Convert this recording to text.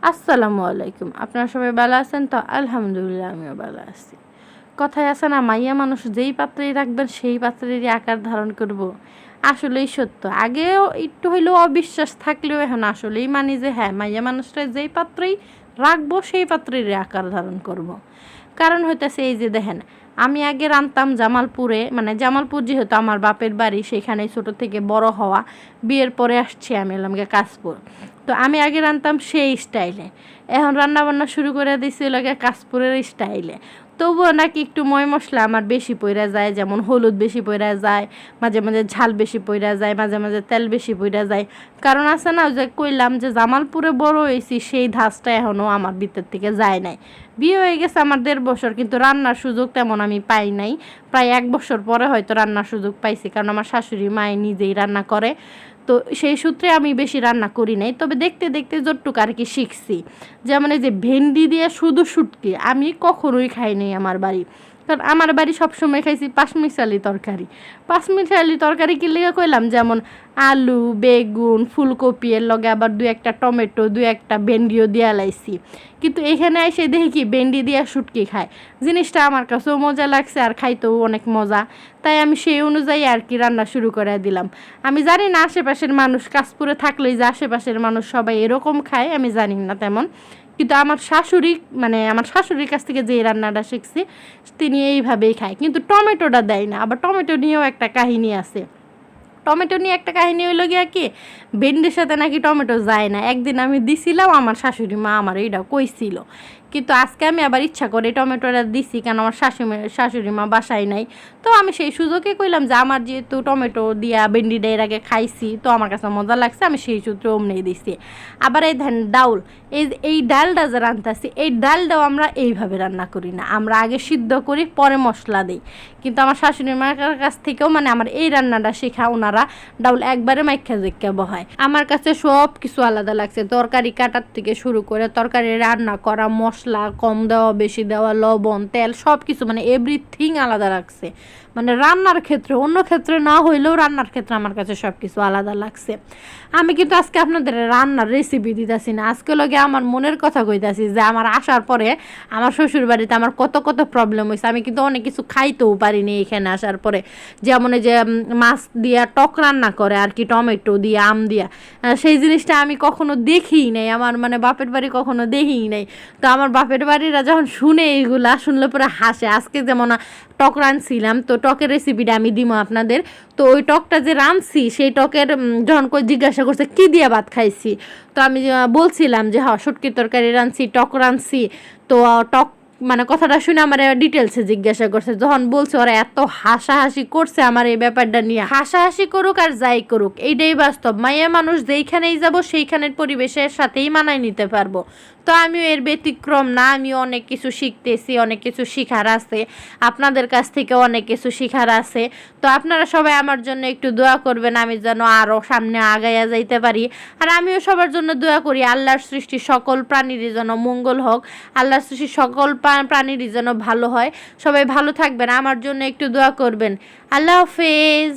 আসসালামু আলাইকুম। আপনারা সবাই ভালো আছেন তো? আলহামদুলিল্লাহ আমিও ভালো আছি। কথায় আছে না, মাইয়া মানুষ যেই পাত্রেই রাখবেন সেই পাত্রেরই আকার ধারণ করব। আসলেই সত্য। আগেও একটু হইলেও অবিশ্বাস থাকলেও এখন আসলেই মানি যে হ্যাঁ, মাইয়া মানুষটা যেই পাত্রেই রাখবো সেই পাত্রেরই আকার ধারণ করব। কারণ হইতেছে এই যে দেখেন, আমি আগে রান্তাম জামালপুরে, মানে জামালপুর যেহেতু আমার বাপের বাড়ি, সেখানে ছোট থেকে বড় হওয়া। বিয়ের পরে আসছি আমি এলাম গিয়ে কাশপুর। তো আমি আগে রান্তাম সেই স্টাইলে, এখন রান্নাবান্না শুরু করে দিয়েছি লাগে কাশপুরের স্টাইলে। তবুও নাকি একটু ময় মশলা আমার বেশি পইরা যায়, যেমন হলুদ বেশি পইরা যায়, মাঝে মাঝে ঝাল বেশি পইরা যায়, মাঝে মাঝে তেল বেশি পইরা যায়। কারণ আছে না, যে কইলাম যে জামালপুরে বড় হয়েছি, সেই ধাঁচটা এখনও আমার ভিতর থেকে যায় নাই। বিয়ে হয়ে গেছে আমার 1.5 বছর, কিন্তু রান্নার সুযোগ তেমন আমি পাই নাই। প্রায় 1 বছর পরে হয়তো রান্নার সুযোগ পাইছি, কারণ আমার শাশুড়ি মায়ে নিজেই রান্না করে। তো সেই সূত্রে আমি বেশি রান্না করি নাই, তবে দেখতে দেখতে যতটুকু আর কি শিখছি। যেমন এই যে ভেন্ডি দিয়ে শুধু শুটকি আমি কখনোই খাই নাই আমার বাড়ি। কারণ আমার বাড়ি সবসময় খাইছি পাঁচমিশালি তরকারি। পাঁচমিশালি তরকারি কি লেগে কইলাম, যেমন আলু, বেগুন, ফুলকপি, এর লগে আবার 2-1টা টমেটো, 2-1টা ভেন্ডিও দিয়া লাইছি। কিন্তু এখানে এসে দেখি কি ভেন্ডি দিয়া শুটকি খায়। জিনিসটা আমার কাছেও মজা লাগছে আর খাইতেও অনেক মজা। তাই আমি সেই অনুযায়ী আর কি রান্না শুরু করে দিলাম। আমি জানি না আশেপাশের মানুষ, কাশপুরে থাকলেই যে আশেপাশের মানুষ সবাই এরকম খায় আমি জানি না তেমন। কিন্তু আমার শাশুড়ি, মানে আমার শাশুড়ির কাছ থেকে যে রান্নাটা শিখছি তিনি এইভাবেই খায়, কিন্তু টমেটোটা দেয় না। আবার টমেটো নিয়েও একটা কাহিনী আছে। টমেটো নিয়ে একটা কাহিনী হইলো গিয়া কি, ভেন্ডির সাথে নাকি টমেটো যায় না। একদিন আমি দিছিলাম, আমার শাশুড়ি মা আমার এইটা কইছিল, কিন্তু আজকে আমি আবার ইচ্ছা করে টমেটোটা দিছি, কারণ আমার শাশুড়ি মা বাসায় নাই। তো আমি সেই সুযোগে কইলাম যে আমার যেহেতু টমেটো দিয়া ভেন্ডিটা এর আগে খাইছি, তো আমার কাছে মজা লাগছে, আমি সেই সূত্রে অমনেই দিছি। আবার এই ধান ডাউল, এই ডালটা যে রান্তাছি, এই ডালটাও আমরা এইভাবে রান্না করি না, আমরা আগে সিদ্ধ করি পরে মশলা দিই। কিন্তু আমার শাশুড়ি মার কাছ থেকেও মানে আমার এই রান্নাটা শেখা, ওনারা ডাউল একবারে মাইখা জেক্কা বহায়। আমার কাছে সব কিছু আলাদা লাগছে, তরকারি কাটার থেকে শুরু করে তরকারি রান্না করা, মশলা কম দেওয়া বেশি দেওয়া, লবণ তেল সব কিছু মানে এভরিথিং আলাদা লাগছে। মানে রান্নার ক্ষেত্রে, অন্য ক্ষেত্রে না হইলেও রান্নার ক্ষেত্রে আমার কাছে সব কিছু আলাদা লাগছে। আমি কিন্তু আজকে আপনাদের রান্নার রেসিপি দিতেছি না, আজকে লগে আমার মনের কথা কইতাছি যে আমার আসার পরে আমার শ্বশুর বাড়িতে আমার কত কত প্রবলেম হয়েছে। আমি কিন্তু অনেক কিছু খাইতেও পারিনি এখানে আসার পরে। যেমন এই যে মাছ দিয়া টক রান্না করে আর কি, টমেটো দিয়া আম দিয়া, সেই জিনিসটা আমি কখনো দেখিই নাই, আমার মানে বাপের বাড়ি কখনো দেখিই নাই। তো আমার বাপের বাড়িরা যখন শুনে এইগুলা, শুনলে পরে হাসে। আজকে যেমন টক রাঁধছিলাম, তো টকের রেসিপিটা আমি দিব আপনাদের। তো ওই টকটা যে রাঁধছি, সেই টকের যখন করে জিজ্ঞাসা করছে কী দিয়া ভাত খাইছি, তো আমি বলছিলাম যে হ্যাঁ শুটকির তরকারি রাঁধছি, টক রাঁধছি। তো টক মানে কথাটা শুনে আমার ডিটেলসে জিজ্ঞাসা করছে, যখন বলছে ওরা এত হাসাহাসি করছে আমার এই ব্যাপারটা নিয়ে। হাসাহাসি করুক আর যাই করুক, এইটাই বাস্তব। মাইয়া মানুষ যেইখানেই যাব সেইখানের পরিবেশের সাথেই মানায় নিতে পারবো। তো আমিও এর ব্যতিক্রম না, আমিও অনেক কিছু শিখতেছি, অনেক কিছু শিখার আছে, আপনাদের কাছ থেকে অনেক কিছু শিখার আছে। তো আপনারা সবাই আমার জন্য একটু দোয়া করবেন, আমি যেন আরও সামনে আগাইয়া যাইতে পারি। আর আমিও সবার জন্য দোয়া করি, আল্লাহর সৃষ্টি সকল প্রাণীরই যেন মঙ্গল হোক, আল্লাহর সৃষ্টি সকল প্রাণীরই যেন ভালো হয়। সবাই ভালো থাকবেন, আমার জন্য একটু দোয়া করবেন। আল্লাহ হাফেজ।